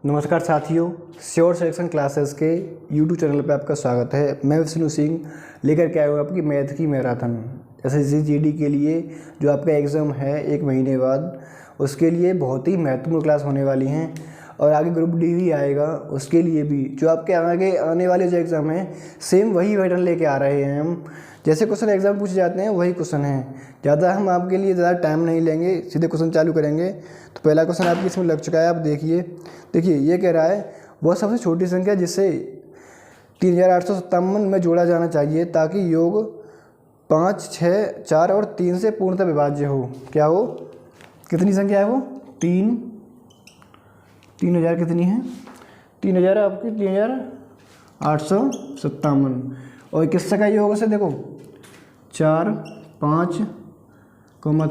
नमस्कार साथियों, sure selection classes के यूट्यूब चैनल पर आपका स्वागत है। मैं विष्णु सिंह लेकर के आया हूँ आपकी मैथ की मैराथन SSC GD के लिए जो आपका एग्ज़ाम है 1 महीने बाद, उसके लिए बहुत ही महत्वपूर्ण क्लास होने वाली हैं। और आगे ग्रुप डी भी आएगा, उसके लिए भी जो आपके आगे आने वाले जो एग्ज़ाम हैं सेम वही पैटर्न लेके आ रहे हैं हम। जैसे क्वेश्चन एग्जाम पूछे जाते हैं वही क्वेश्चन हैं। ज़्यादा हम आपके लिए ज़्यादा टाइम नहीं लेंगे, सीधे क्वेश्चन चालू करेंगे। तो पहला क्वेश्चन आपकी इसमें लग चुका है, आप देखिए ये कह रहा है वह सबसे छोटी संख्या जिसे 3857 में जोड़ा जाना चाहिए ताकि योग 5, 6, 4 और 3 से पूर्णतः विभाज्य हो। क्या हो? कितनी संख्या है वो? 3000 कितनी है? 3000 आपकी 3857। और किससे का योग से देखो 4, 5,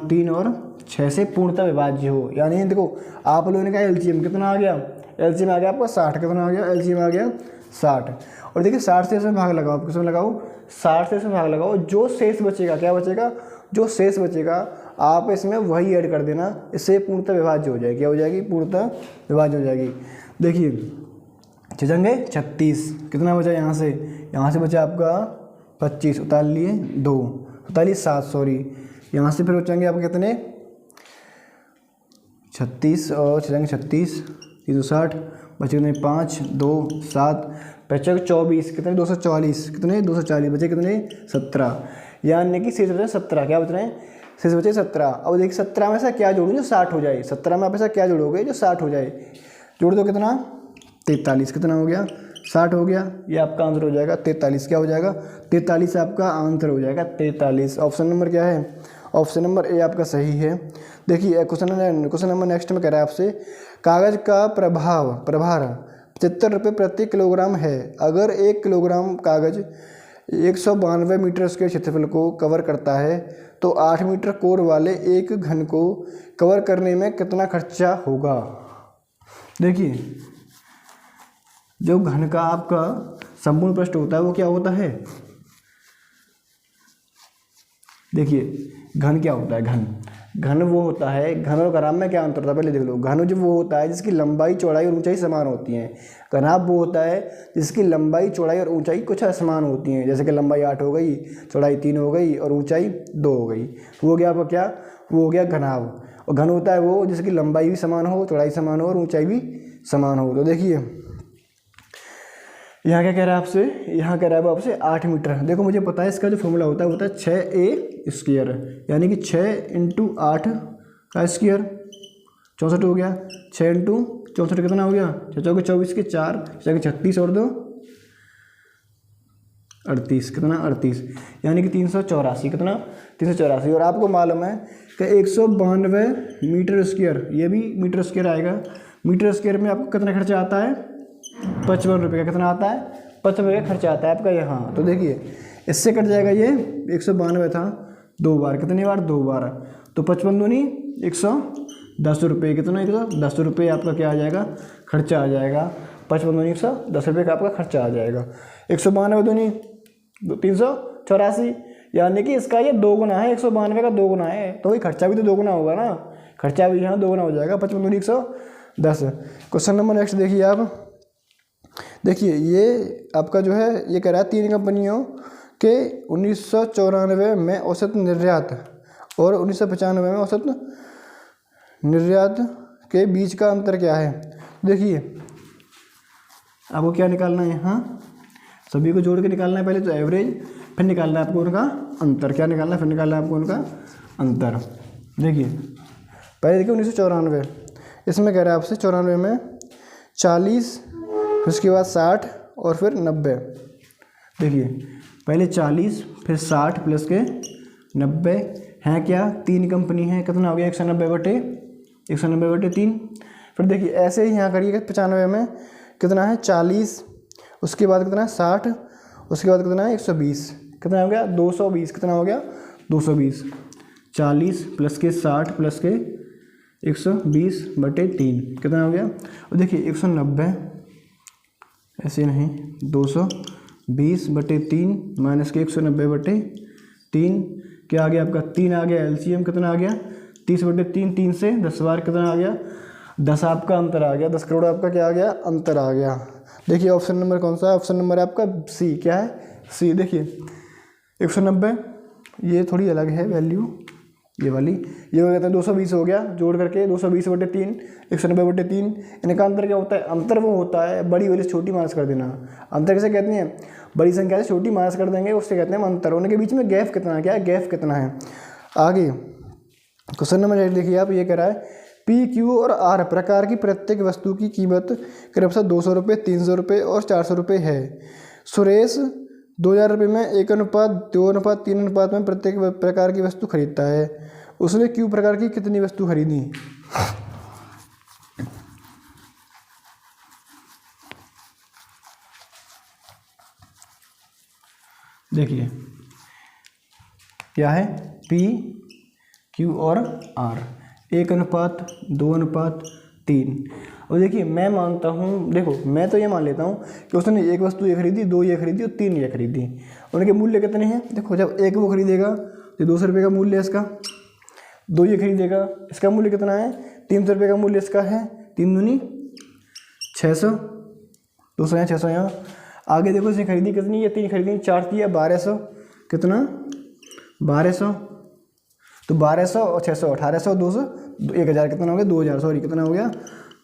3 और 6 से पूर्णतः विभाज्य हो। यानी देखो आप लोगों ने कहा LCM कितना आ गया? LCM आ गया आपका 60। कितना आ गया? LCM आ गया 60। और देखिए 60 से इसमें भाग लगाओ, किसमें लगाओ? 60 से इसमें भाग लगाओ। जो शेष बचेगा, क्या बचेगा? जो शेष बचेगा आप इसमें वही ऐड कर देना, इससे पूर्णतः विभाज्य हो जाएगी। क्या हो जाएगी? पूर्णतः विभाज्य हो जाएगी। देखिए छजंगे 36, कितना बचा यहाँ से बचा आपका 25, उतार लिए 2, उतार लिए 7, सॉरी। यहाँ से फिर बचेंगे आपके कितने? 36 और छजंगे 36, 360, बचे कितने? 5, 2, 7, बचे 24, कितने? 240, कितने? 240, बचे कितने? 17। यानी कि शेष बचे 17। क्या बच रहे हैं? शेष बचे 17। अब देखिए 17 में ऐसा क्या जोड़ूँ जो 60 हो जाए? 17 में आप ऐसा क्या जोड़ोगे जो 60 हो जाए? जोड़ दो, कितना? 43। कितना हो गया? 60 हो गया। ये आपका आंसर हो जाएगा 43। क्या हो जाएगा? 43 आपका आंसर हो जाएगा 43। ऑप्शन नंबर क्या है? ऑप्शन नंबर ए आपका सही है। देखिए क्वेश्चन नंबर नेक्स्ट में कह रहा है आपसे, कागज़ का प्रभार 75 रुपये प्रति किलोग्राम है। अगर 1 किलोग्राम कागज़ 192 मीटर स्क्वायर क्षेत्रफल को कवर करता है तो 8 मीटर कोर वाले एक घन को कवर करने में कितना खर्चा होगा? देखिए जो घन का आपका संपूर्ण पृष्ठ होता है वो क्या होता है? देखिए घन क्या होता है? घन वो होता है, घन और घनाभ में क्या अंतर होता है पहले देख लो। घन जो वो होता है जिसकी लंबाई, चौड़ाई और ऊंचाई समान होती हैं। घनाभ वो होता है जिसकी लंबाई, चौड़ाई और ऊंचाई कुछ असमान होती हैं। जैसे कि लंबाई 8 हो गई, चौड़ाई 3 हो गई और ऊंचाई 2 हो गई। वो हो गया आपका क्या? वो हो गया घनाभ। और घन होता है वो जिसकी लंबाई भी समान हो, चौड़ाई समान हो और ऊंचाई भी समान हो। तो देखिए यहाँ क्या कह रहा है आपसे? यहाँ कह रहा है आपसे 8 मीटर। देखो मुझे पता है इसका जो फॉर्मूला होता है 6a स्क्वायर, यानी कि 6 × 8 का स्क्वायर 64 हो गया। 6 × 64 कितना हो गया? 6 चौके 24 के 4, 36 और 2 38। कितना? 38, यानी कि 384। कितना? 384। और आपको मालूम है कि 192 मीटर स्क्वायर, ये भी मीटर स्क्वायर आएगा। मीटर स्क्वायर में आपको कितना खर्चा आता है? 55 रुपये का। कितना आता है? 55 रुपये का खर्चा आता है आपका यहाँ। तो देखिए इससे कट जाएगा, ये 192 था 2 बार, कितनी बार? 2 बार। तो 55 दूनी 110 रुपये। कितना? 110 रुपये आपका क्या आ जाएगा? खर्चा आ जाएगा। 55 दूनी 110 रुपये का आपका खर्चा आ जाएगा। 192 दूनी 384, यानी कि इसका ये 2 गुना है। 192 का 2 गुना है, तो वही खर्चा भी तो 2 गुना होगा ना। खर्चा भी यहाँ 2 गुना हो जाएगा। 55 दूनी 110। क्वेश्चन नंबर नेक्स्ट देखिए आप। देखिए ये आपका जो है ये कह रहा है 3 कंपनियों के 1994 में औसत निर्यात और 1995 में औसत निर्यात के बीच का अंतर क्या है? देखिए आपको क्या निकालना है? यहाँ सभी को जोड़ के निकालना है। पहले तो एवरेज, फिर निकालना है आपको उनका अंतर। क्या निकालना है? फिर निकालना है आपको उनका अंतर। देखिए पहले देखिए 1994, इसमें कह रहा है आपसे 94 में 40, फिर उसके बाद 60 और फिर 90। देखिए पहले 40 फिर 60 प्लस के 90 हैं क्या? 3 कंपनी है। कितना हो गया? 190/3। फिर देखिए ऐसे ही यहाँ करिएगा 95 में कितना है? 40, उसके बाद कितना है? 60, उसके बाद कितना है? 120। कितना हो गया? 220। कितना हो गया? 220। 40 प्लस के 60 प्लस के 120/3 कितना हो गया? और देखिए 190, ऐसे नहीं, 220/3 माइनस के 190/3 क्या आ गया आपका? 3 आ गया। LCM कितना आ गया? 30/3, 3 से 10 बार कितना आ गया? 10 आपका अंतर आ गया, 10 करोड़ आपका क्या आ गया, अंतर आ गया। देखिए ऑप्शन नंबर कौन सा है, ऑप्शन नंबर है आपका सी। क्या है, सी। देखिए 190, ये थोड़ी अलग है वैल्यू, ये वाली, ये हो गया 220 हो गया, जोड़ करके 220/3, 190/3। इनका अंतर क्या होता है, अंतर वो होता है बड़ी वाली से छोटी माइनस कर देना। अंतर किसे कहते हैं, बड़ी संख्या से छोटी माइनस कर देंगे, उससे कहते हैं अंतर। उनके बीच में गैप कितना है, क्या है, गैप कितना है। आगे क्वेश्चन नंबर 8 देखिए आप, ये कह रहा है पी, क्यू और आर प्रकार की प्रत्येक वस्तु की कीमत क्रमशः 200 रुपये, 300 रुपये और 400 रुपये है। सुरेश 2000 रुपये में 1:2:3 में प्रत्येक प्रकार की वस्तु खरीदता है। उसने क्यू प्रकार की कितनी वस्तु खरीदी। देखिए क्या है, पी, क्यू और आर 1:2:3। और देखिए मैं मानता हूँ, देखो मैं तो ये मान लेता हूँ कि उसने एक वस्तु ये खरीदी, 2 ये खरीदी और 3 ये खरीदी। उनके मूल्य कितने हैं, देखो जब एक वो खरीदेगा तो 200 रुपये का मूल्य है इसका, 2 ये खरीदेगा इसका मूल्य कितना है, 300 रुपये का मूल्य इसका है, 3 दूनी 600, 200 यहाँ 600 यहाँ। आगे देखो इसने खरीदी कितनी, ये 3 खरीदी, 4 दिया 1200, कितना 1200, तो 1200 और 600 1800, 200 1000, कितना हो गया 2000, सॉरी कितना हो गया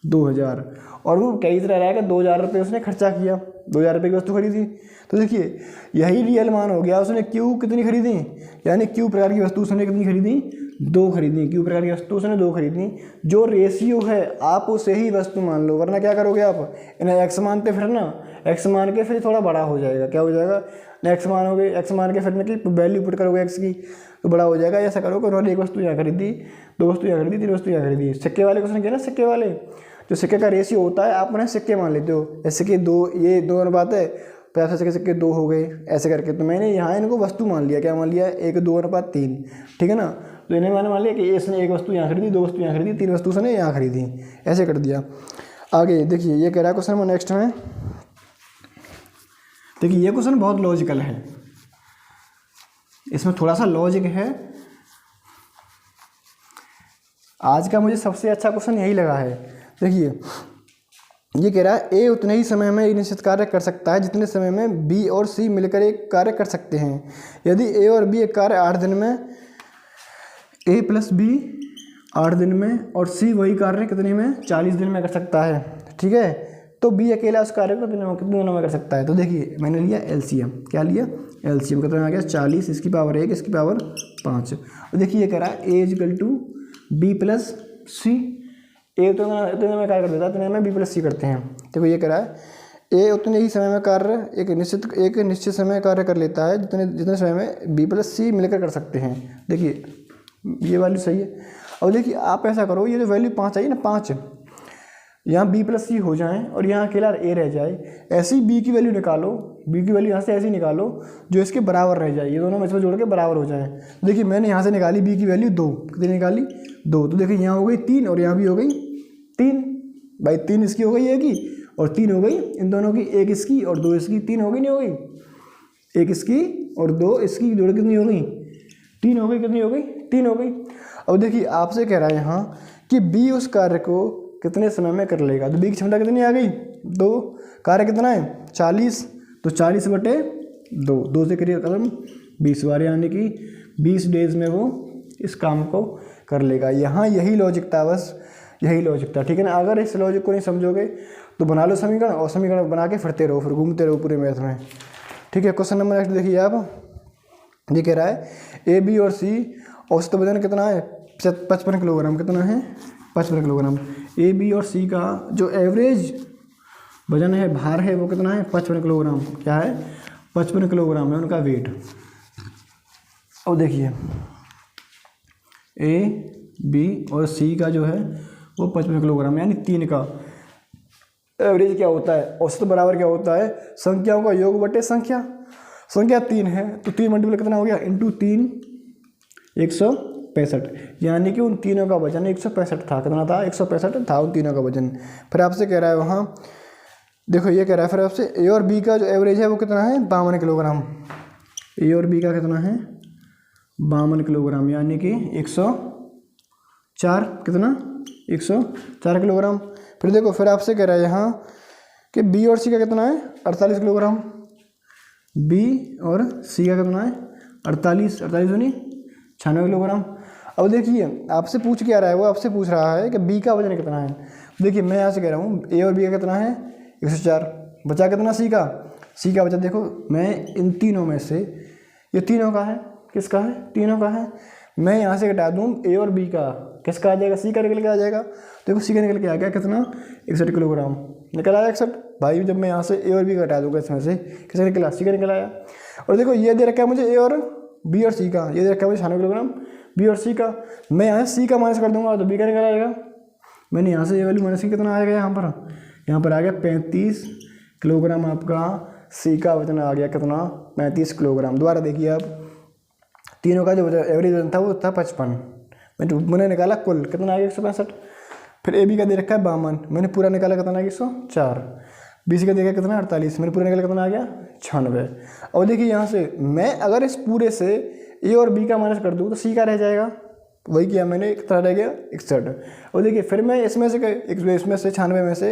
2000। और वो कई तरह रहेगा, 2000 रुपये उसने खर्चा किया, 2000 रुपये की वस्तु खरीदी। तो देखिए यही रियल मान हो गया, उसने क्यू कितनी खरीदी, यानी क्यू प्रकार की वस्तु उसने कितनी खरीदी, 2 खरीदी। क्यू प्रकार की वस्तु उसने 2 खरीदी। जो रेशियो है आप उसे ही वस्तु मान लो, वरना क्या करोगे आप, इन्हें एक्स मानते फिर ना, एक्स मान के फिर थोड़ा बड़ा हो जाएगा, क्या हो जाएगा, एक्स मानोगे, एक्स मान के फिर मतलब वैल्यू पुट करोगे एक्स की तो बड़ा हो जाएगा। ऐसा करोगे, उन्होंने एक वस्तु यहाँ खरीदी, 2 वस्तु यहाँ खरीदी, 3 वस्तु यहाँ खरीदी। सिक्के वाले क्वेश्चन किया ना, सिक्के वाले जो सिक्के का रेशियो होता है आप उन्हें सिक्के मान लेते हो, ऐसे कि 2, ये 2 अनुपात है, 50 के सिक्के 2 हो गए ऐसे करके। तो मैंने यहाँ इनको वस्तु मान लिया, क्या मान लिया, 1:2:3, ठीक है ना। तो इन्हें मैंने मान लिया कि इसने एक वस्तु यहाँ खरीदी, 2 वस्तु यहाँ खरीदी, 3 वस्तु उसने यहाँ खरीदी, ऐसे कर दिया। आगे देखिए ये कह रहा है क्वेश्चन नंबर नेक्स्ट में, देखिए ये क्वेश्चन बहुत लॉजिकल है, इसमें थोड़ा सा लॉजिक है। आज का मुझे सबसे अच्छा क्वेश्चन यही लगा है। देखिए ये कह रहा है ए उतने ही समय में एक निश्चित कार्य कर सकता है जितने समय में बी और सी मिलकर एक कार्य कर सकते हैं। यदि ए और बी एक कार्य 8 दिन में, ए प्लस बी 8 दिन में और सी वही कार्य कितने में, 40 दिन में कर सकता है, ठीक है। तो बी अकेला उस कार्य को कितने दिनों में कर सकता है। तो देखिए मैंने लिया एलसीएम, क्या लिया, एलसीएम कितना आ गया 40, इसकी पावर 1, इसकी पावर 5। और देखिए ये कह रहा है ए इक्वल टू बी प्लस सी, ए तो इतने में कार्य कर देता है, इतने में बी प्लस सी करते हैं। देखो ये कह रहा है ए उतने ही समय में कार्य एक निश्चित समय कार्य कर लेता है जितने समय में बी प्लस सी मिलकर कर सकते हैं। देखिए ये वैल्यू सही है। और देखिए आप ऐसा करो, ये जो वैल्यू 5 आई ना, 5 यहाँ बी प्लस सी हो जाए और यहाँ अकेला ए रह जाए, ऐसी बी की वैल्यू निकालो, बी की वैल्यू यहाँ से ऐसी निकालो जो इसके बराबर रह जाए, ये दोनों में जोड़ के बराबर हो जाए। देखिए मैंने यहाँ से निकाली बी की वैल्यू 2, कितनी निकाली 2, तो देखिए यहाँ हो गई 3 और यहाँ भी हो गई 3, भाई 3 इसकी हो गई एक ही और 3 हो गई इन दोनों की, 1 इसकी और 2 इसकी, 3 हो गई नहीं हो गई, 1 इसकी और 2 इसकी जोड़ कितनी हो गई, 3 हो गई, कितनी हो गई 3 हो गई। अब देखिए आपसे कह रहा है यहाँ कि बी उस कार्य को कितने समय में कर लेगा, तो बी की क्षमता कितनी आ गई 2, कार्य कितना है 40, तो 40/2, 2 से करिए कदम 20 बार, यानी कि 20 डेज में वो इस काम को कर लेगा। यहाँ यही लॉजिक था, बस यही लॉजिक था, ठीक है ना। अगर इस लॉजिक को नहीं समझोगे तो बना लो समीकरण और समीकरण बना के फिरते रहो, फिर घूमते रहो पूरे मैथ में, ठीक है। क्वेश्चन नंबर नेक्स्ट देखिए आप, ये कह रहा है ए बी और सी औसत वजन कितना है 55 किलोग्राम, कितना है 55 किलोग्राम। ए बी और सी का जो एवरेज वजन है, भार है, वो कितना है 55 किलोग्राम, क्या है 55 किलोग्राम है उनका वेट। और देखिए ए बी और सी का जो है वो 55 किलोग्राम, यानी 3 का एवरेज क्या होता है, औसत बराबर क्या होता है, संख्याओं का योग बटे संख्या। संख्या 3 है तो 3 मल्टीपल कितना हो गया, इंटू 3 165, यानी कि उन तीनों का वजन 165 था, कितना था 165 था उन तीनों का वजन। फिर आपसे कह रहा है वहाँ, देखो ये कह रहा है फिर आपसे ए और बी का जो एवरेज है वो कितना है 52 किलोग्राम, ए और बी का कितना है 52 किलोग्राम, यानी कि 104 कितना 104 किलोग्राम। फिर देखो फिर आपसे कह रहा है यहाँ कि बी और सी का कितना है 48 किलोग्राम। बी और सी का कितना है 48 यानी 96 किलोग्राम। अब देखिए आपसे पूछ क्या रहा है, वो आपसे पूछ रहा है कि बी का वजन कितना है। देखिए मैं यहाँ से कह रहा हूँ ए और बी का कितना है 104, बचा कितना सी का बचा। देखो मैं इन तीनों में से, ये तीनों का है, किसका है, तीनों का है, मैं यहाँ से घटा दूँ ए और बी का, किसका आ जाएगा, सी का निकल के आ जाएगा। देखो सी का निकल के आ गया कितना 61 किलोग्राम निकल आया 61। भाई जब मैं यहाँ से ए और बी का घटा दूँगा इसमें से किसका निकला, सी का निकल आया। और देखो ये दे रखा है मुझे ए और बी और सी का, ये दे रखा है मुझे 96 किलोग्राम बी और सी का। मैं यहाँ सी का माइनस कर दूंगा तो बी का निकल आएगा। मैंने यहाँ से ये वाली माइनस की कितना आएगा, यहाँ पर आ गया 35 किलोग्राम। आपका सी का वजन आ गया कितना 35 किलोग्राम। दोबारा देखिए आप, तीनों का जो एवरेज वजन था वो था 55, मैंने निकाला कुल कितना आ गया 165। फिर ए बी का दे रखा है 52, मैंने पूरा निकाला कितना आ गया 104। बी सी का देखा कितना 48, मैंने पूरा निकाला कितना आ गया 96। और देखिए यहाँ से मैं अगर इस पूरे से ए और बी का माइनस कर दूँ तो सी का रह जाएगा, वही किया मैंने, कितना रह गया 61। और देखिए फिर मैं इसमें से 96 में से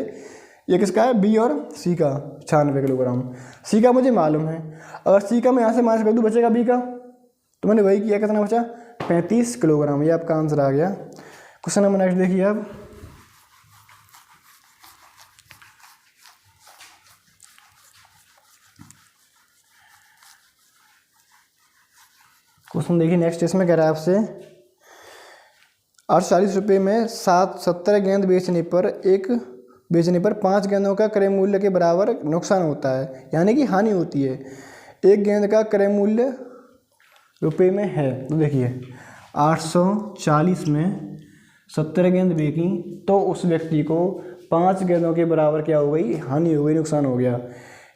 ये किसका है, बी और सी का 96 किलोग्राम। सी का मुझे मालूम है, अगर सी का मैं यहाँ से माइनस कर दूँ बचेगा बी का, तो मैंने वही किया, कितना बचा 35 किलोग्राम। ये आपका आंसर आ गया। क्वेश्चन नंबर नेक्स्ट देखिए आप, क्वेश्चन देखिए नेक्स्ट, इसमें कह रहा है आपसे 48 रुपये में 70 गेंद बेचने पर 5 गेंदों का क्रय मूल्य के बराबर नुकसान होता है, यानी कि हानि होती है। एक गेंद का क्रय मूल्य रुपये में है, तो देखिए 840 में 70 गेंद बेची तो उस व्यक्ति को 5 गेंदों के बराबर क्या हो गई, हानि हो गई, नुकसान हो गया।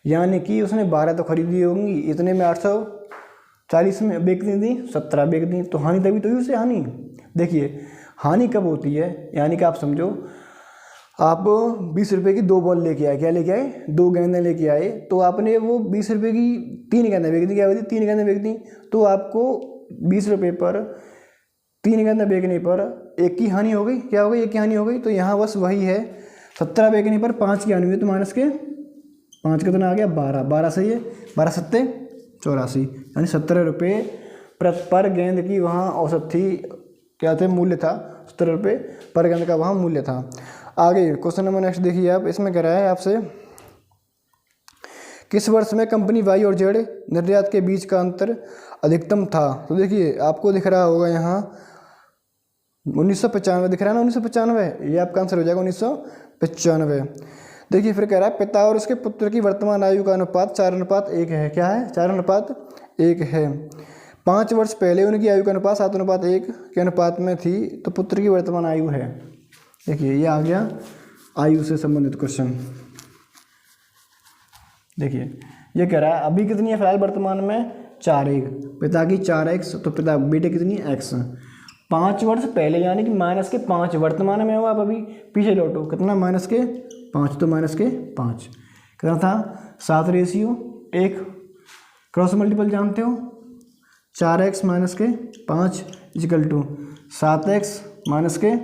यानी कि उसने 12 तो खरीदी होंगी, इतने में 840 में बेचनी थी, 17 बेच दी, तो हानि तभी तो हुई उसे हानि। देखिए हानि कब होती है, यानी कि आप समझो आप 20 रुपये की 2 बॉल लेके आए, क्या लेके आए, 2 गेंदें लेके आए, तो आपने वो 20 रुपये की 3 गेंदें बेच दी, क्या बेच दी, 3 गेंदें बेच दी, तो आपको 20 रुपये पर 3 गेंदें बेचने पर 1 की हानि हो गई, क्या हो गई, 1 की हानि हो गई। तो यहाँ बस वही है, 17 बेचने पर 5 की हानि हुई, तो माइनस के 5 कितना आ गया 12 सही है, 12 सत्ते 84, यानी 17 रुपये पर गेंद की वहाँ औसत थी, क्या थे, मूल्य था 17 रुपये पर गेंद का वहाँ मूल्य था। आगे क्वेश्चन नंबर नेक्स्ट देखिए आप, इसमें कह रहा है आपसे किस वर्ष में कंपनी वाई और जेड निर्यात के बीच का अंतर अधिकतम था। तो देखिए आपको दिख रहा होगा यहाँ 1995 दिख रहा है ना, 1995, ये आपका आंसर हो जाएगा 1995। देखिए फिर कह रहा है पिता और उसके पुत्र की वर्तमान आयु का अनुपात 4:1 है, क्या है 4:1 है। 5 वर्ष पहले उनकी आयु का अनुपात 7:1 के अनुपात में थी, तो पुत्र की वर्तमान आयु है। देखिए ये आ गया आयु से संबंधित क्वेश्चन। देखिए ये कह रहा है अभी कितनी है फिलहाल वर्तमान में 4:1, पिता की 4x, तो पिता बेटे कितनी x। 5 वर्ष पहले यानी कि -5 वर्तमान में हो, आप अभी पीछे लौटो, कितना -5, तो -5 कितना था 7:1, क्रॉस मल्टीपल जानते हो, 4x - 5 = 7x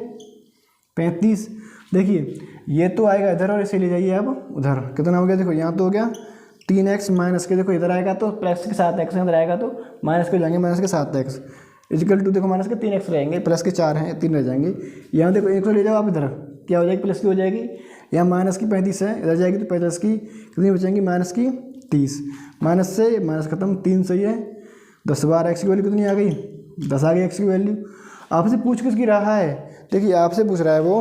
- 35। देखिए ये तो आएगा इधर और इसे ले जाइए आप उधर, कितना हो गया, देखो यहाँ तो हो गया 3x माइनस के, देखो इधर आएगा तो प्लस के 7x, इधर आएगा तो माइनस के जाएंगे, माइनस के 7x = देखो माइनस के 3x रहेंगे, प्लस के 4 हैं 3 रह जाएंगे। यहाँ देखो 1 ले जाओ आप इधर, क्या हो जाएगी, प्लस की हो जाएगी, यहाँ माइनस की 35 है, इधर जाएगी तो प्लस की कितनी बचेंगी, माइनस की 30, माइनस से माइनस खत्म, 3 सही है, 10 बार x की वैल्यू कितनी आ गई, 10 आ गई x की वैल्यू। आपसे पूछ किसकी रहा है, देखिए आपसे पूछ रहा है वो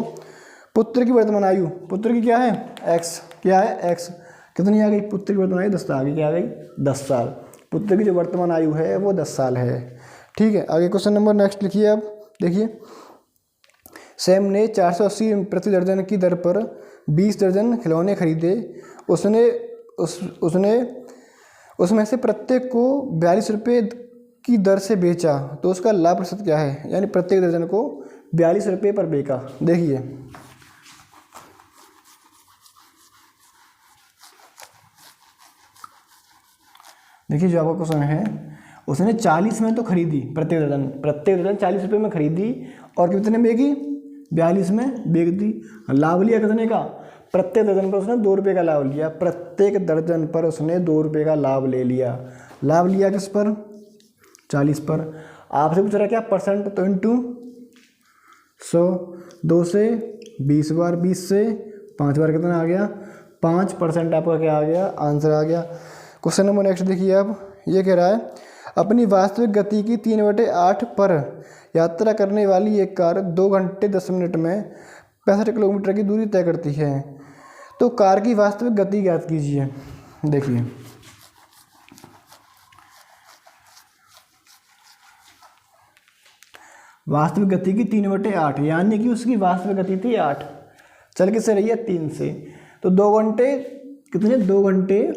पुत्र की वर्तमान आयु, पुत्र की क्या है x, क्या है x, कितनी आ गई, पुत्र की वर्तमान आयु 10 आ गई, क्या आ गई 10 साल। पुत्र की जो वर्तमान आयु है वो 10 साल है। ठीक है, आगे क्वेश्चन नंबर नेक्स्ट लिखिए आप। देखिए सैम ने 480 प्रति दर्जन की दर पर 20 दर्जन खिलौने खरीदे, उसने उसमें से प्रत्येक को 42 रुपये की दर से बेचा, तो उसका लाभ प्रतिशत क्या है, यानी प्रत्येक दर्जन को 42 रुपये पर बेचा। देखिए जो आपका क्वेश्चन है, उसने 40 में तो खरीदी, प्रत्येक दर्जन 40 रुपये में खरीदी, और कितने में बेची 42 में बेच दी। लाभ लिया कितने का, प्रत्येक दर्जन पर उसने 2 रुपये का लाभ लिया, प्रत्येक दर्जन पर उसने 2 रुपये का लाभ ले लिया। लाभ लिया किस पर, 40 पर। आपसे पूछ रहा क्या परसेंट, तो इंटू 100, 2 से 20 बार, 20 से 5 बार कितना आ गया, 5% आपका क्या आ गया, आंसर आ गया। क्वेश्चन नंबर नेक्स्ट देखिए आप, ये कह रहा है अपनी वास्तविक गति की 3/8 पर यात्रा करने वाली एक कार 2 घंटे 10 मिनट में 65 किलोमीटर की दूरी तय करती है, तो कार की वास्तविक गति ज्ञात कीजिए। देखिए वास्तविक गति की 3/8 यानी कि उसकी वास्तविक गति थी 8, चल किससे रही है, 3 से। तो 2 घंटे कितने, 2 घंटे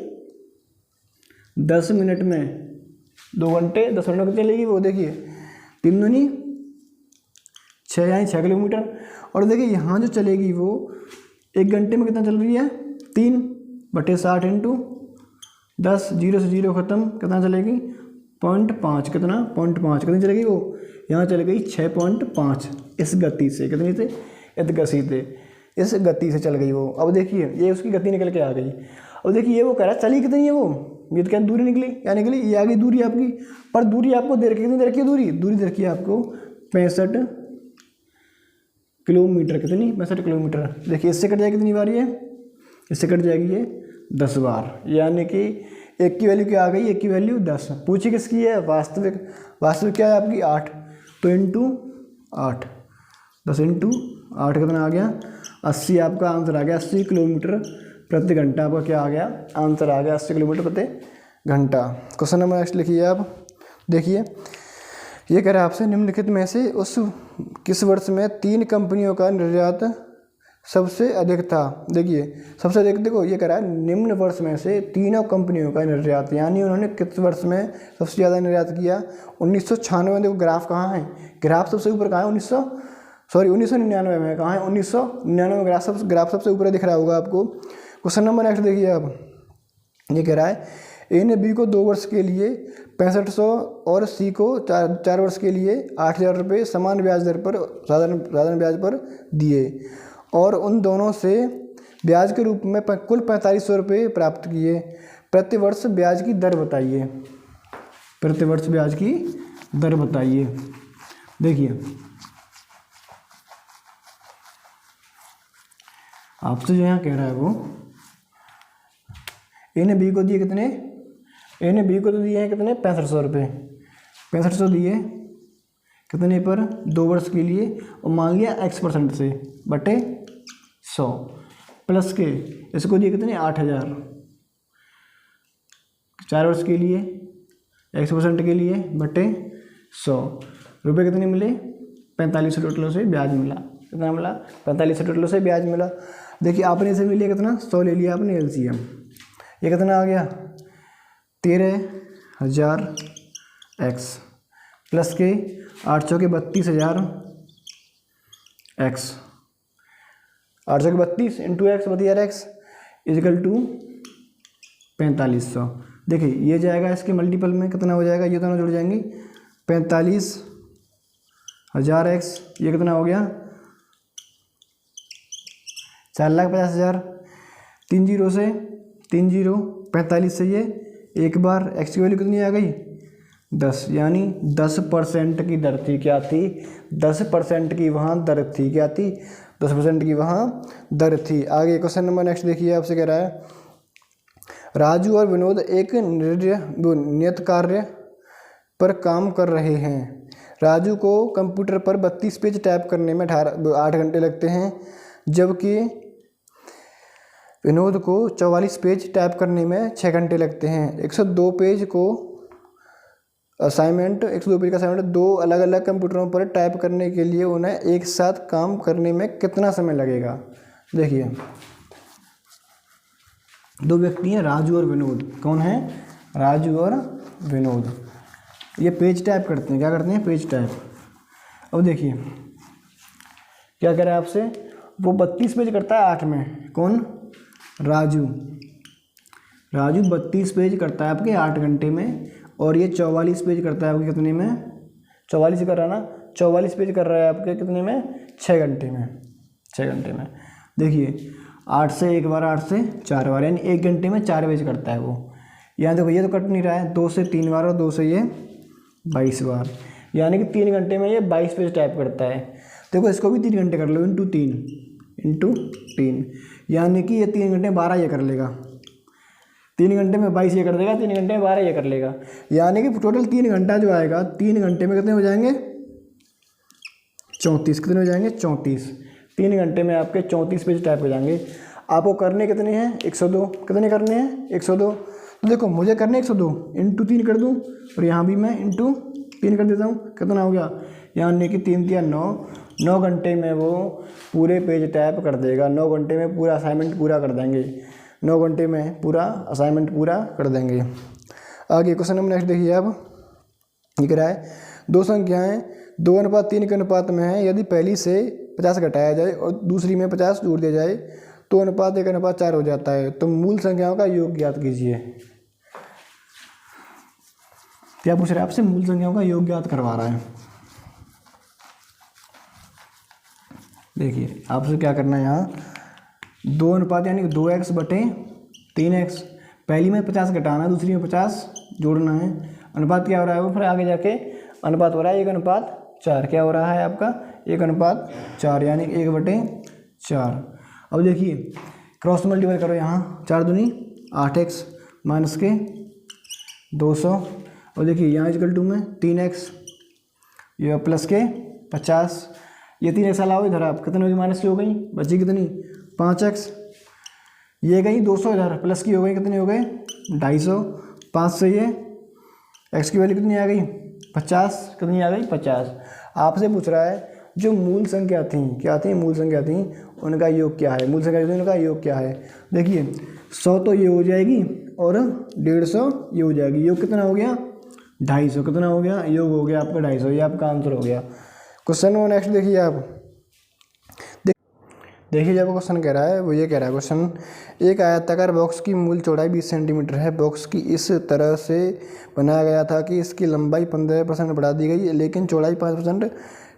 10 मिनट में, 2 घंटे 10 मिनट में चलेगी वो, देखिए 3 दूनी 6 यानी 6 किलोमीटर। और देखिए यहाँ जो चलेगी वो 1 घंटे में कितना चल रही है, 3/60 इंटू 10, 0 से 0 खत्म, कितना चलेगी 0.5, कितना 0.5, कितनी चलेगी वो, यहाँ चल गई 6.5 इस गति से, कितनी से, इस गति से, इस गति से चल गई वो। अब देखिए ये उसकी गति निकल के आ गई। अब देखिए ये वो कह रहा है चली कितनी है वो, ये तो क्या दूरी निकली, क्या निकली, ये आ गई दूरी आपकी, पर दूरी आपको दे रखी, कितनी दे रखी है दूरी, दूरी दे रखी है आपको 65 किलोमीटर, कितनी 65 किलोमीटर। देखिए इससे कट जाएगी कितनी बार, ये इससे कट जाएगी ये 10 बार, यानी कि एक की वैल्यू क्या आ गई, एक की वैल्यू 10। पूछी किसकी है, वास्तविक, वास्तविक क्या है आपकी 8, तो इंटू 8, 10 इंटू 8 कितना आ गया, 80 आपका आंसर आ गया, 80 किलोमीटर प्रति घंटा आपका क्या आ गया, आंसर आ गया 80 किलोमीटर प्रति घंटा। क्वेश्चन नंबर नेक्स्ट लिखिए आप, देखिए ये कह रहा है आपसे निम्नलिखित में से उस किस वर्ष में 3 कंपनियों का निर्यात सबसे अधिक था। देखिए सबसे अधिक, देखो ये कह रहा है निम्न वर्ष में से तीनों कंपनियों का निर्यात, यानी उन्होंने किस वर्ष में सबसे ज़्यादा निर्यात किया, 1996 में। देखो ग्राफ कहाँ है, ग्राफ सबसे ऊपर कहाँ है, 1999 में कहाँ है, 1999 में ग्राफ सबसे ऊपर दिख रहा होगा आपको। क्वेश्चन नंबर नेक्स्ट देखिए आप, ये कह रहा है ए ने बी को 2 वर्ष के लिए 6500 और सी को 4 वर्ष के लिए 8000 रुपये समान ब्याज दर पर साधारण ब्याज पर दिए और उन दोनों से ब्याज के रूप में कुल 4500 रुपये प्राप्त किए। प्रति वर्ष ब्याज की दर बताइए, प्रति वर्ष ब्याज की दर बताइए। देखिए आपसे जो यहाँ कह रहा है वो, ए ने बी को दिए कितने, ए ने बी को तो दिए हैं कितने 6500 रुपये, 6500 दिए कितने पर, 2 वर्ष के लिए, और मान लिया x% से बटे 100 प्लस के इसको दिए कितने 8000, 4 वर्ष के लिए x% के लिए बटे 100 रुपये कितने मिले, 4500 टोटलों से ब्याज मिला, कितना मिला 4500 टोटलों से ब्याज मिला। देखिए आपने इसे मिले कितना 100 ले लिया आपने LCM, ये कितना आ गया 13000 x प्लस के 8 चौके 32000 x, 8 चौके 32 into X 32,000 x equal to 4500। देखिए ये जाएगा इसके मल्टीपल में कितना हो जाएगा, ये दोनों जुड़ जाएंगी 45,000 x, ये कितना हो गया 4,50,000, 3 जीरो से 3 जीरो 45 से ये एक बार, x की वैल्यू कितनी आ गई 10, यानी 10% की दर थी, क्या थी 10% की वहाँ दर थी, क्या थी 10% की वहाँ दर थी। आगे क्वेश्चन नंबर नेक्स्ट देखिए, आपसे कह रहा है राजू और विनोद एक नियत कार्य पर काम कर रहे हैं। राजू को कंप्यूटर पर 32 पेज टाइप करने में 8 घंटे लगते हैं, जबकि विनोद को 44 पेज टाइप करने में 6 घंटे लगते हैं। 102 पेज का असाइनमेंट 2 अलग अलग कंप्यूटरों पर टाइप करने के लिए उन्हें एक साथ काम करने में कितना समय लगेगा। देखिए 2 व्यक्ति हैं राजू और विनोद, कौन है राजू और विनोद, ये पेज टाइप करते हैं, क्या करते हैं पेज टाइप। अब देखिए क्या कह रहा है आपसे, वो 32 पेज करता है 8 में, कौन राजू 32 पेज करता है आपके 8 घंटे में, और ये 44 पेज करता है आपके कितने में 44 कर रहा है ना, 44 पेज कर रहा है आपके कितने में, 6 घंटे में, 6 घंटे में। देखिए 8 से 1 बार, 8 से 4 बार, यानी 1 घंटे में 4 पेज करता है वो। यहाँ देखो ये तो कट नहीं रहा है, 2 से 3 बार और 2 से ये 22 बार, यानी कि 3 घंटे में ये 22 पेज टाइप करता है। देखो इसको भी 3 घंटे कर लो, इंटू 3, यानी कि ये 3 घंटे में 12 ये कर लेगा, 3 घंटे में 22 ये कर देगा, 3 घंटे में 12 ये कर लेगा, यानी कि टोटल 3 घंटा जो आएगा, 3 घंटे में कितने हो जाएंगे, 34। कितने हो जाएंगे, 34। 3 घंटे में आपके 34 पेज टाइप हो जाएंगे। आपको करने कितने हैं, 102। कितने करने हैं, 102। तो देखो मुझे करने 102, इंटू 3 कर दूँ, और यहाँ भी मैं इंटू 3 कर देता हूँ। कितना हो गया, यानी कि 3 3 9, 9 घंटे में वो पूरे पेज टाइप कर देगा। 9 घंटे में पूरा असाइनमेंट पूरा कर देंगे, 9 घंटे में पूरा असाइनमेंट पूरा कर देंगे। आगे क्वेश्चन नंबर नेक्स्ट देखिए आप, ये कह रहा है 2 संख्याएँ 2:3 के अनुपात में है, यदि पहली से 50 घटाया जाए और दूसरी में 50 जोड़ दिया जाए तो अनुपात 1:4 हो जाता है, तो मूल संख्याओं का योग ज्ञात कीजिए। क्या पूछ रहा है आपसे, मूल संख्याओं का योग ज्ञात करवा रहा है। देखिए आपसे क्या करना है, यहाँ 2 अनुपात यानी 2x बटे 3x, पहली में 50 घटाना है, दूसरी में 50 जोड़ना है। अनुपात क्या हो रहा है वो, फिर आगे जाके अनुपात हो रहा है 1:4। क्या हो रहा है आपका, 1:4, यानी 1/4। अब देखिए क्रॉस मल्टीप्लाई करो, यहाँ 4 दूनी 8x माइनस के 200, और देखिए यहाँ इक्वल टू में 3x, ये प्लस के 50, ये 3x लाओ इधर, आप कितने होगी, माइनस की हो गई, बची कितनी 5x, ये गई 200 इधर, प्लस की हो गई, कितने हो गए 250, 5 से ये x की वैल्यू कितनी आ गई 50, कितनी आ गई 50। आपसे पूछ रहा है जो मूल संख्या थी, क्या थी, मूल संख्या थी, उनका योग क्या है, मूल संख्या थी उनका योग क्या है। देखिए 100 तो ये हो जाएगी और 150 ये हो जाएगी, योग कितना हो गया 250, कितना हो गया, योग हो गया आपका 250, ये आपका आंसर हो गया। क्वेश्चन नंबर नेक्स्ट देखिए आप, देखिए जब क्वेश्चन कह रहा है वो ये कह रहा है क्वेश्चन, एक आयताकार बॉक्स की मूल चौड़ाई 20 सेंटीमीटर है, बॉक्स की इस तरह से बनाया गया था कि इसकी लंबाई 15% बढ़ा दी गई लेकिन चौड़ाई 5%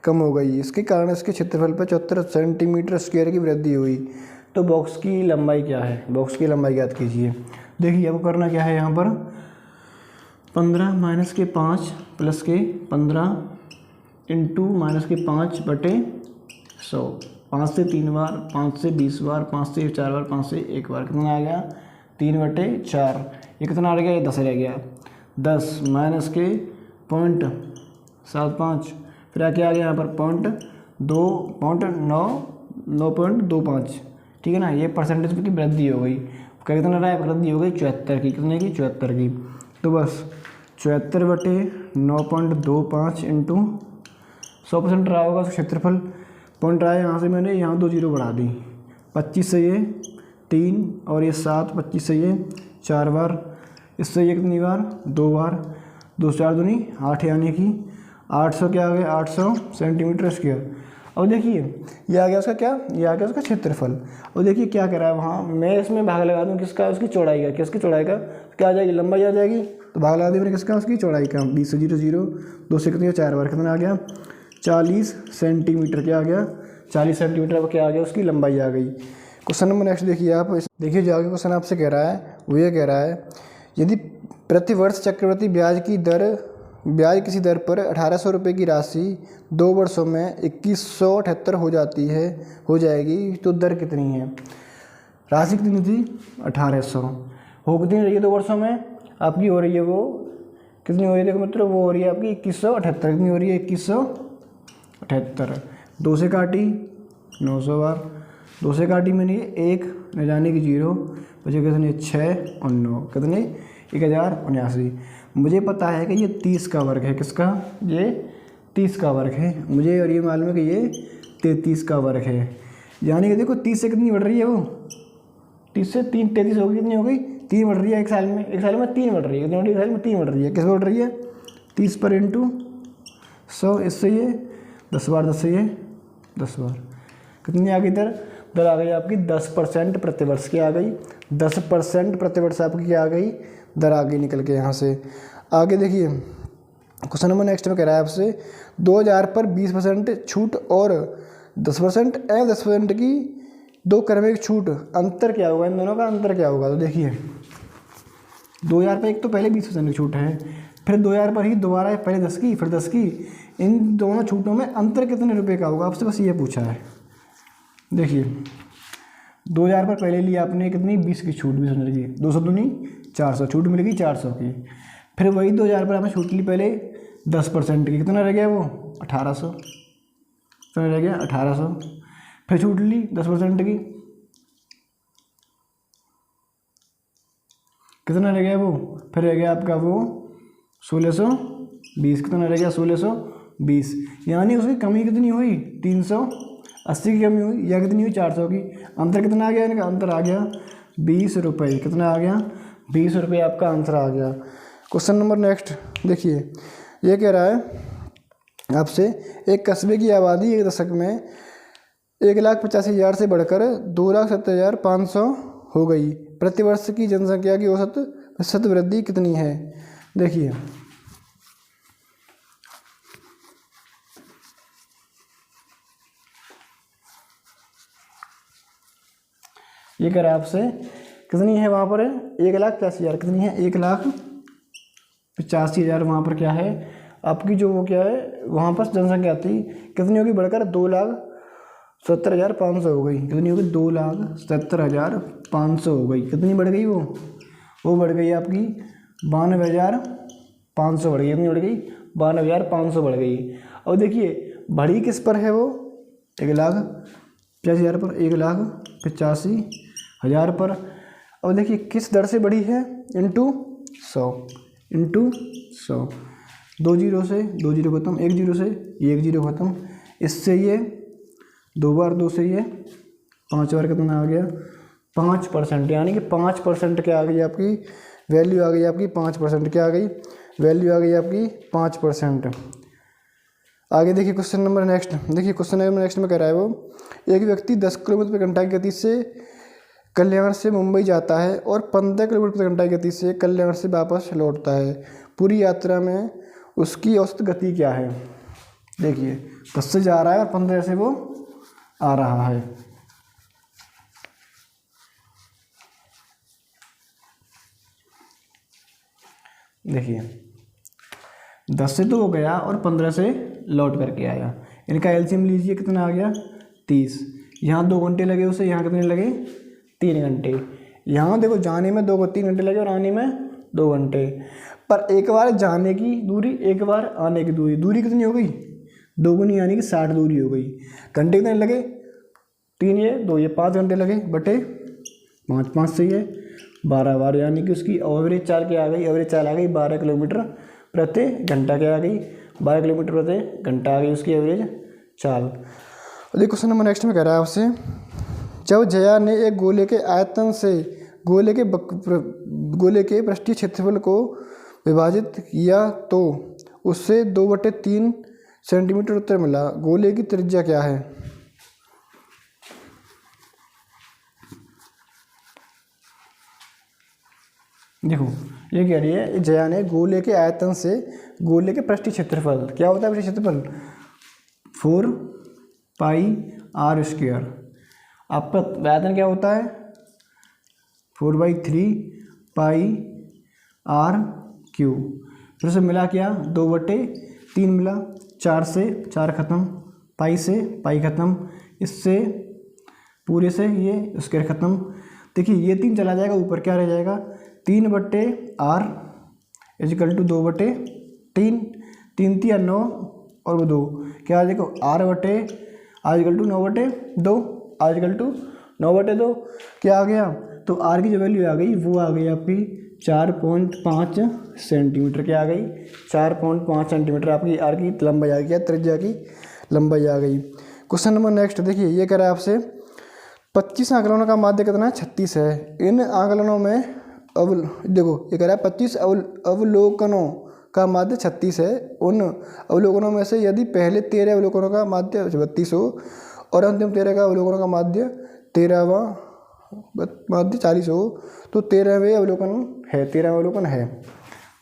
कम हो गई, इसके कारण इसके क्षेत्रफल पर 74 सेंटीमीटर स्क्वायर की वृद्धि हुई। तो बॉक्स की लंबाई क्या है, बॉक्स की लंबाई ज्ञात कीजिए। देखिए आपको करना क्या है, यहाँ पर 15 माइनस के 5 प्लस के 15 इंटू माइनस के 5 बटे 100, 5 से 3 बार, 5 से 20 बार, 5 से 4 बार, 5 से 1 बार, कितना आ गया 3/4, ये कितना रह गया, ये 10 रह गया, 10 माइनस के 0.75, फिर क्या आ गया यहाँ पर 9.25, ठीक है ना, ये परसेंटेज की वृद्धि हो गई, कितना रहा है, वृद्धि हो गई 74 की, कितने की 74 की। तो बस 74/9.25 इंटू 100% रहा होगा उसका क्षेत्रफल, पॉइंट रहा है यहाँ से, मैंने यहाँ 2 जीरो बढ़ा दी, 25 से ये 3 और ये 7, 25 से ये 4 बार, इससे ये कितनी बार 2 बार, 2 4 दूनी 8, यानी कि 800 क्या आ गया 800 सेंटीमीटर स्क्वायर। अब देखिए ये आ गया उसका क्या, ये आ गया उसका क्षेत्रफल। और देखिए क्या कह रहा है वहाँ, मैं इसमें भाग लगा दूँ किसका, उसकी चौड़ाई का, किसकी चौड़ाई का, क्या आ जाएगी, लंबाई आ जाएगी, तो भाग लगा दी मैंने किसका, उसकी चौड़ाई का, 20 से 0 2 से कितनी 4 बार, कितना आ गया 40 सेंटीमीटर, क्या आ गया 40 सेंटीमीटर। अब क्या आ गया, उसकी लंबाई आ गई। क्वेश्चन नंबर नेक्स्ट देखिए आप, देखिए जो आगे क्वेश्चन आपसे कह रहा है वो ये कह रहा है, यदि प्रतिवर्ष चक्रवृद्धि ब्याज किसी दर पर 1800 रुपये की राशि 2 वर्षों में 2178 हो जाएगी तो दर कितनी है। राशि कितनी थी 1800, हो कितनी रही है 2 वर्षों में, आपकी हो रही है वो कितनी हो रही है, देखो मित्रों वो हो रही है आपकी 2178, कितनी हो रही है 2178, 2 से काटी 900 बार, 2 से काटी मैंने 1 न जाने की 0, बचे कितने 6 और 9, कितने 1079। मुझे पता है कि ये 30 का वर्ग है, किसका, ये 30 का वर्ग है मुझे, और ये मालूम है कि ये 33 का वर्ग है, यानी कि देखो 30 से कितनी बढ़ रही है वो, 30 से 3 33 हो गई, कितनी हो गई 3 बढ़ रही है एक साल में, 3 बढ़ रही है, कितनी एक साल में 3 बढ़ रही है, किस बढ़ रही है 30 पर इंटू 100, इससे ये 10 बार, 10 से ये 10 बार, कितनी आ गई दर आ गई आपकी 10% प्रतिवर्ष की आ गई, 10% प्रतिवर्ष आपकी क्या आ गई, दर आ गई निकल के यहाँ से। आगे देखिए क्वेश्चन नंबर नेक्स्ट में कह रहा है आपसे 2000 पर 20% छूट और 10% एवं 10% की दो क्रमिक छूट, अंतर क्या होगा, इन दोनों का अंतर क्या होगा। तो देखिए 2000 पर एक तो पहले 20% की छूट है, फिर 2000 पर ही दोबारा पहले 10 की फिर 10 की, इन दोनों छूटों में अंतर कितने रुपए का होगा, आपसे बस ये पूछा है। देखिए 2000 पर पहले लिया आपने कितनी 20 की छूट, 20% की, 200 दूनी 400 छूट मिल गई 400 की। फिर वही 2000 पर आपने छूट ली पहले 10% की, कितना रह गया वो 1800, कितना रह गया 1800। फिर छूट ली 10% की, कितना रह गया वो, फिर रह गया आपका वो 1620, कितना रह गया 1620। यानी उसकी कमी कितनी हुई 380 की कमी हुई, या कितनी हुई 400 की। अंतर कितना आ गया इनका, अंतर आ गया 20 रुपये, कितना आ गया 20 रुपये आपका आंसर आ गया। क्वेश्चन नंबर नेक्स्ट देखिए, ये कह रहा है आपसे एक कस्बे की आबादी एक दशक में 1,85,000 से बढ़कर 2,70,500 हो गई। प्रतिवर्ष की जनसंख्या की औसत प्रतिशत वृद्धि कितनी है। देखिए ये कह रहा है आपसे कितनी है, वहाँ पर 1,85,000 कितनी है 1,85,000 वहाँ पर क्या है आपकी जो वो क्या है वहाँ पर जनसंख्या आती कितनी होगी, बढ़कर 2,70,500 हो गई। कितनी होगी 2,70,500 हो गई। कितनी बढ़ गई वो बढ़ गई आपकी 92,500 बढ़ गई। कितनी बढ़ गई 92,500 बढ़ गई। और देखिए बढ़ी किस पर है वो 1,85,000 पर, 1,85,000 पर। और देखिए किस दर से बढ़ी है, इंटू 100 2 जीरो से 2 जीरो खत्म, 1 जीरो से 1 जीरो खत्म, इससे ये 2 बार 2 से ये 5 बार कितना आ गया 5%। यानी कि 5% क्या आ गई आपकी वैल्यू आ गई आपकी 5%, क्या आ गई वैल्यू आ गई आपकी 5%। आगे देखिए क्वेश्चन नंबर नेक्स्ट, देखिए क्वेश्चन नंबर नेक्स्ट में कह रहा है वो एक व्यक्ति 10 किलोमीटर प्रति घंटा की गति से कल्याण से मुंबई जाता है और 15 किलोमीटर प्रति घंटा की गति से कल्याण से वापस लौटता है। पूरी यात्रा में उसकी औसत गति क्या है। देखिए 10 से जा रहा है और 15 से वो आ रहा है। देखिए 10 से तो वो गया और 15 से लौट करके आया। इनका एलसीएम लीजिए कितना आ गया 30। यहाँ 2 घंटे लगे उसे, यहाँ कितने लगे 3 घंटे। यहाँ देखो जाने में 3 घंटे लगे और आने में 2 घंटे। पर एक बार जाने की दूरी एक बार आने की दूरी कितनी हो गई 2 गुनी, यानी कि 60 दूरी हो गई। घंटे कितने लगे 3 ये 2 ये 5 घंटे लगे बटे 5 से ये 12 बार, यानी कि उसकी एवरेज चाल क्या आ गई, एवरेज चाल आ गई 12 किलोमीटर प्रति घंटा, क्या आ गई 12 किलोमीटर प्रति घंटा आ गई उसकी एवरेज चाल। देखिए क्वेश्चन नंबर नेक्स्ट में कह रहा है आपसे जब जया ने एक गोले के आयतन से गोले के पृष्ठीय क्षेत्रफल को विभाजित किया तो उससे 2/3 सेंटीमीटर उत्तर मिला। गोले की त्रिज्या क्या है। देखो ये कह रही है जया ने गोले के आयतन से गोले के पृष्ठीय क्षेत्रफल, क्या होता है पृष्ठीय क्षेत्रफल 4πr²। आपका आयतन क्या होता है 4/3πr³। फिर से मिला क्या 2/3 मिला, 4 से 4 खत्म, पाई से पाई खत्म, इससे पूरे से ये स्क्वायर खत्म। देखिए ये 3 चला जाएगा, ऊपर क्या रह जाएगा 3/r इजिकल टू 2/3, 3 3 9 और वो 2, क्या देखो r/इजिकल टू 9/2, r/इजिकल टू 9/2 क्या आ गया। तो r की जो वैल्यू आ गई वो आ गई आपकी 4.5 सेंटीमीटर, क्या आ गई 4.5 सेंटीमीटर आपकी r की लंबाई आ गई, त्रिज्या की लंबाई आ गई। क्वेश्चन नंबर नेक्स्ट देखिए ये कह रहा है आपसे 25 आकलनों का माध्य कितना है 36 है। इन आकलनों में अब देखो ये कह रहा है 25 अवलोकनों का माध्य 36 है। उन अवलोकनों में से यदि पहले 13 अवलोकनों का माध्य 32 हो और अंतिम 13 का अवलोकनों का माध्य 13वां माध्य 40 हो तो 13वां अवलोकन है।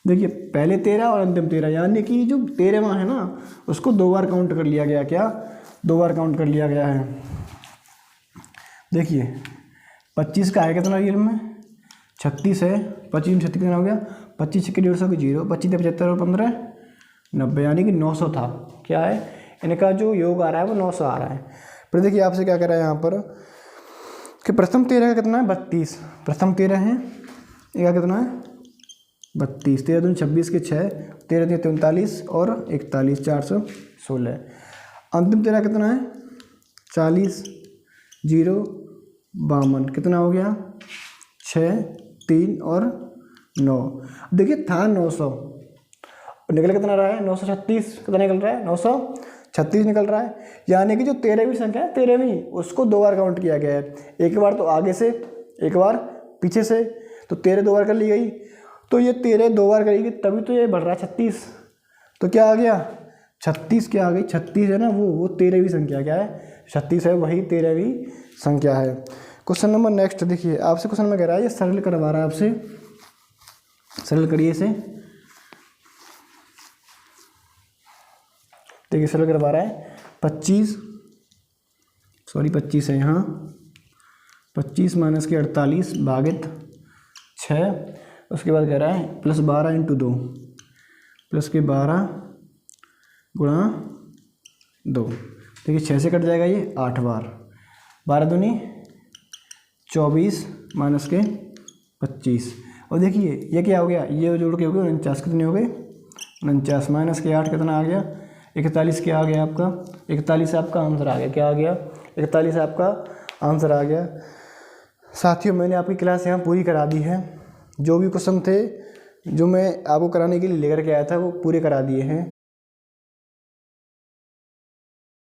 देखिए पहले 13 और अंतिम 13, यानी कि जो 13वां है ना उसको 2 बार काउंट कर लिया गया। क्या 2 बार काउंट कर लिया गया है। देखिए 25 का है कितना रियल में 36 है, 25 में 36 कितना हो गया 25 के 150 की 0, 25 75 और 15 90, यानी कि 900 था। क्या है इनका जो योग आ रहा है वो 900 आ रहा है। फिर देखिए आपसे क्या करा है यहाँ पर कि प्रथम 13 का कितना है 32, प्रथम 13 है इनका कितना है 32, 13 दूनी 26 के 6, 13 तीन 43 और 41 416। अंतिम 13 कितना है 40 0 52 कितना हो गया 6 3 और 9। देखिए था 900, निकल कितना रहा है 936, कितना निकल रहा है 936 निकल रहा है। यानी कि जो 13वीं संख्या है 13वीं उसको 2 बार काउंट किया गया है, एक बार तो आगे से एक बार पीछे से, तो 13 2 बार कर ली गई, तो ये 13 2 बार करेगी तभी तो ये बढ़ रहा है 36। तो क्या आ गया 36, क्या आ गई 36 है ना वो 13वीं संख्या क्या है 36 है, वही 13वीं संख्या है। क्वेश्चन नंबर नेक्स्ट देखिए आपसे क्वेश्चन में कह रहा है, ये सरल करवा रहा है आपसे, सरल करिए इसे। देखिए सरल करवा रहा है 25 है यहाँ 25 माइनस के 48 भागित 6, उसके बाद कह रहा है प्लस 12 इंटू 2 प्लस के 12 गुणा 2। देखिए 6 से कट जाएगा ये 8 बार, 12 दूनी 24 माइनस के 25, और देखिए ये क्या हो गया ये जोड़ के हो गए 49, कितने हो गए 49 माइनस के 8 कितना आ गया 41, क्या आ गया आपका 41 आपका आंसर आ गया। क्या आ गया 41 आपका आंसर आ गया। साथियों मैंने आपकी क्लास यहाँ पूरी करा दी है, जो भी क्वेश्चन थे जो मैं आपको कराने के लिए लेकर के आया था वो पूरे करा दिए हैं।